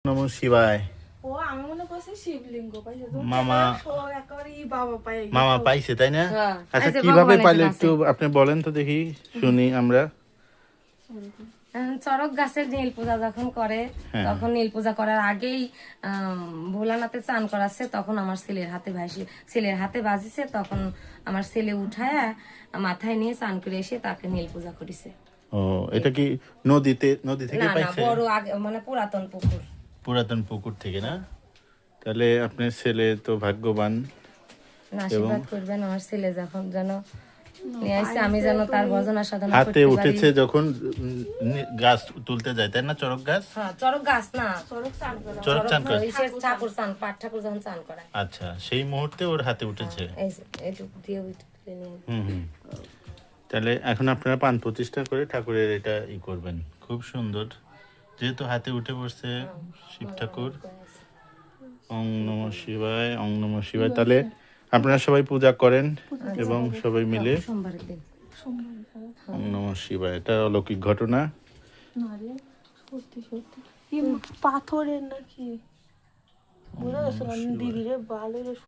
নমঃ শিবায়। ও আমি মনে করছি শিবলিঙ্গ পাইছে তো মামা একেবারে বাবা পাই মামা পাইছে তাই না? হ্যাঁ। আচ্ছা এই যে কিভাবে ভগবানের পাইলে কাছে। একটু আপনি বলেন তো দেখি, শুনি আমরা। চড়ক গাছের নীল পূজা যখন করে হ্যাঁ। তখন নীল পূজা করার আগেই ভোলানাথে চান করাচ্ছে, তখন আমার ছেলের হাতে বাজিছে, তখন আমার ছেলে উঠায় মাথায় নিয়ে চান করে এসে তাকে নীল পূজা করেছে। ও এটা কি নদী থেকে না না, পাইছে? বড় আগে মানে পুরাতন পুকুর। পুরাতন পুকুর থেকে না? তাহলে আপনার ছেলে তো ভাগ্যবান। না, আশীর্বাদ করবেন আমার ছেলে যখন যেন নিয়ে আসছে, আমি যেন তার ভজনা সাধনা হাতে করতে পারি। উঠেছে যখন গাছ তুলতে যায় তাই না? চড়ক গাছ, হ্যাঁ, চড়ক গাছ না, চড়ক চান করা চড়ক চান করে। ঠাকুর চান, পাট ঠাকুর যখন চান করায়। আচ্ছা, সেই মুহূর্তে ওর হাতে উঠেছে। এই যে এইটুকু দিয়ে ওইটুকু তুলে নিয়ে হুম। তাহলে এখন আপনারা পান প্রতিষ্ঠা করে ঠাকুরের এটা করবেন। খুব সুন্দর, যেহেতু হাতে উঠে পড়ছে শিব ঠাকুর। ওং নমঃ শিবায়, ওং নমঃ শিবায়। তাহলে আপনারা সবাই পূজা করেন এবং সবাই মিলে সোমবারের দিন। ওং নমঃ শিবায়। এটা অলৌকিক ঘটনা। না রে সত্যি সত্যি পাথরের নাকি বুঝা গেছে না দিদিরে বালের